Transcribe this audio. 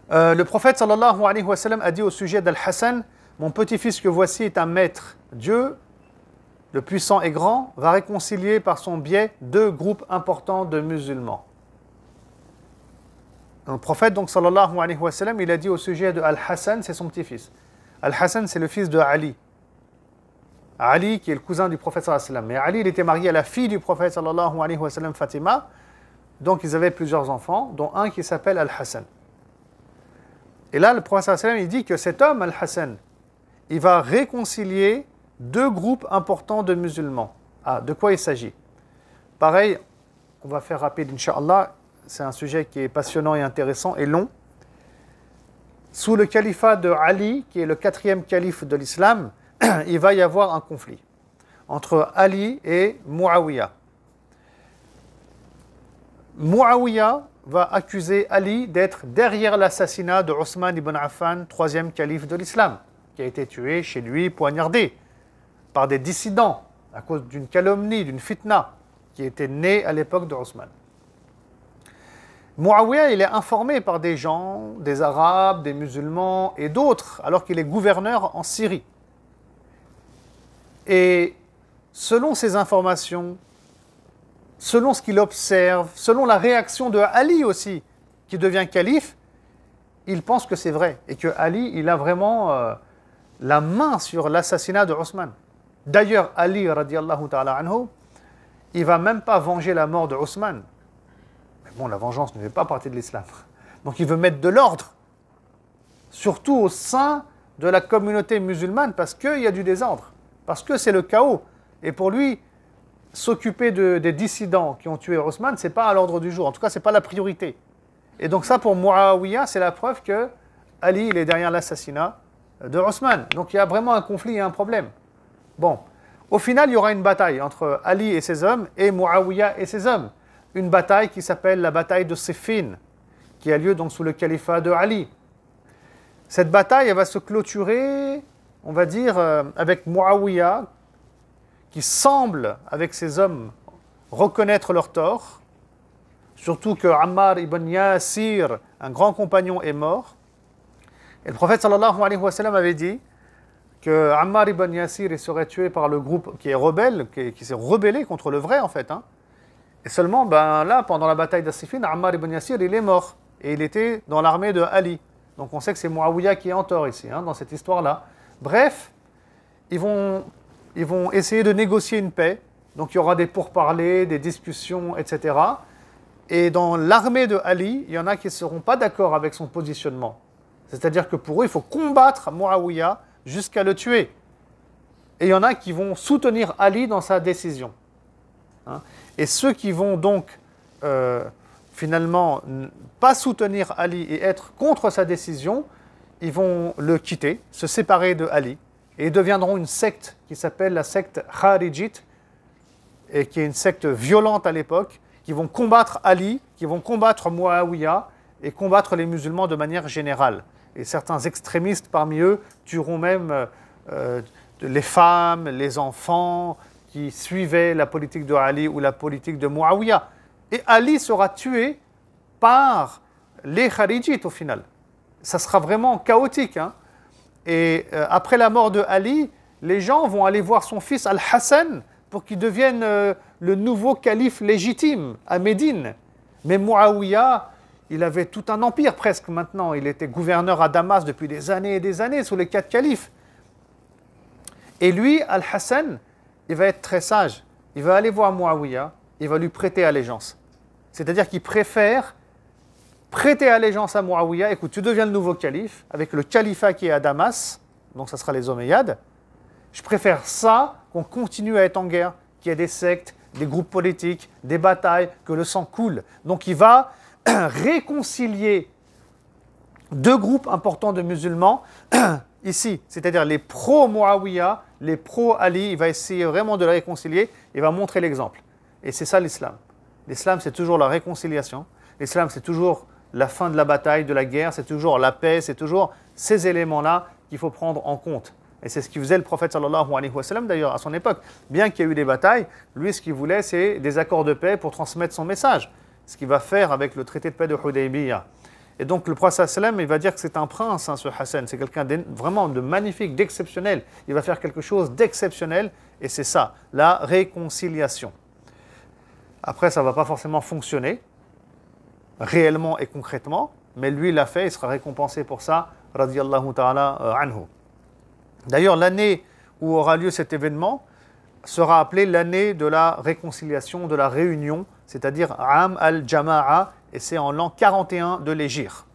Le prophète sallallahu alayhi wa sallam a dit au sujet d'Al-Hassan: mon petit-fils que voici est un maître. Dieu, le puissant et grand, va réconcilier par son biais deux groupes importants de musulmans. Le prophète, donc, sallallahu alayhi wa sallam, il a dit au sujet de Al-Hassan, c'est son petit-fils. Al-Hassan, c'est le fils de Ali. Ali, qui est le cousin du prophète sallallahu alayhi wa sallam. Mais Ali, il était marié à la fille du prophète sallallahu alayhi wa sallam, Fatima. Donc, ils avaient plusieurs enfants, dont un qui s'appelle Al-Hassan. Et là, le prophète sallallahu alayhi wa sallam, il dit que cet homme, Al-Hassan, il va réconcilier deux groupes importants de musulmans. Ah, de quoi il s'agit? Pareil, on va faire rapide, Inch'Allah. C'est un sujet qui est passionnant et intéressant et long. Sous le califat de Ali, qui est le 4e calife de l'islam, il va y avoir un conflit entre Ali et Muawiyah. Muawiyah va accuser Ali d'être derrière l'assassinat de Othman ibn Affan, 3e calife de l'islam, qui a été tué chez lui, poignardé, par des dissidents, à cause d'une calomnie, d'une fitna, qui était née à l'époque de Othman. Muawiyah, il est informé par des gens, des Arabes, des musulmans et d'autres, alors qu'il est gouverneur en Syrie. Et selon ces informations, selon ce qu'il observe, selon la réaction de Ali aussi, qui devient calife, il pense que c'est vrai et que Ali, il a vraiment la main sur l'assassinat de Othman. D'ailleurs, Ali, radiallahu ta'ala anhu, il ne va même pas venger la mort de Othman. Mais bon, la vengeance ne fait pas partie de l'islam. Donc il veut mettre de l'ordre, surtout au sein de la communauté musulmane, parce qu'il y a du désordre, parce que c'est le chaos. Et pour lui, s'occuper des dissidents qui ont tué Othman, ce n'est pas à l'ordre du jour. En tout cas, ce n'est pas la priorité. Et donc ça, pour Muawiyah, c'est la preuve que Ali, il est derrière l'assassinat de Othman. Donc il y a vraiment un conflit et un problème. Bon, au final, il y aura une bataille entre Ali et ses hommes et Muawiyah et ses hommes. Une bataille qui s'appelle la bataille de Siffin, qui a lieu donc sous le califat de Ali. Cette bataille, elle va se clôturer, on va dire, avec Muawiyah, qui semble, avec ses hommes, reconnaître leur tort, surtout que Ammar ibn Yasir, un grand compagnon, est mort. Et le prophète sallallahu alayhi wa sallam avait dit que Ammar ibn Yasir il serait tué par le groupe qui est rebelle, qui s'est rebellé contre le vrai en fait. Et seulement, là, pendant la bataille d'As-Siffin, Ammar ibn Yasir, il est mort. Et il était dans l'armée de Ali. Donc on sait que c'est Muawiyah qui est en tort ici, dans cette histoire-là. Bref, ils vont essayer de négocier une paix. Donc il y aura des pourparlers, des discussions, etc. Et dans l'armée de Ali, il y en a qui ne seront pas d'accord avec son positionnement. C'est-à-dire que pour eux, il faut combattre Muawiyah jusqu'à le tuer. Et il y en a qui vont soutenir Ali dans sa décision. Et ceux qui vont donc finalement pas soutenir Ali et être contre sa décision, ils vont le quitter, se séparer de Ali. Et ils deviendront une secte qui s'appelle la secte Kharijite, et qui est une secte violente à l'époque, qui vont combattre Ali, qui vont combattre Muawiyah et combattre les musulmans de manière générale. Et certains extrémistes parmi eux tueront même les femmes, les enfants qui suivaient la politique de Ali ou la politique de Muawiyah. Et Ali sera tué par les Kharijites au final. Ça sera vraiment chaotique. Et après la mort de Ali, les gens vont aller voir son fils Al-Hassan pour qu'il devienne le nouveau calife légitime à Médine. Mais Muawiyah, il avait tout un empire presque maintenant. Il était gouverneur à Damas depuis des années et des années sous les 4 califes. Et lui, Al-Hassan, il va être très sage. Il va aller voir Muawiyah, il va lui prêter allégeance. C'est-à-dire qu'il préfère prêter allégeance à Muawiyah. Écoute, tu deviens le nouveau calife, avec le califat qui est à Damas, donc ça sera les Omeyyades. Je préfère ça qu'on continue à être en guerre, qu'il y ait des sectes, des groupes politiques, des batailles, que le sang coule. Donc il va réconcilier deux groupes importants de musulmans ici, c'est-à-dire les pro-Muawiyah, les pro-Ali. Il va essayer vraiment de les réconcilier, il va montrer l'exemple. Et c'est ça l'islam. L'islam, c'est toujours la réconciliation. L'islam, c'est toujours la fin de la bataille, de la guerre, c'est toujours la paix, c'est toujours ces éléments-là qu'il faut prendre en compte. Et c'est ce qu'il faisait le prophète sallallahu alayhi wa sallam d'ailleurs à son époque. Bien qu'il y ait eu des batailles, lui ce qu'il voulait c'est des accords de paix pour transmettre son message. Ce qu'il va faire avec le traité de paix de Hudaybiyah. Et donc le prophète sallam, il va dire que c'est un prince, hein, ce Hassan. C'est quelqu'un vraiment de magnifique, d'exceptionnel. Il va faire quelque chose d'exceptionnel. Et c'est ça, la réconciliation. Après, ça ne va pas forcément fonctionner, réellement et concrètement. Mais lui, il l'a fait, il sera récompensé pour ça, radiyallahu ta'ala anhu. D'ailleurs, l'année où aura lieu cet événement sera appelée l'année de la réconciliation, de la réunion, c'est-à-dire Am al-Jama'a, et c'est en l'an 41 de l'Hégire.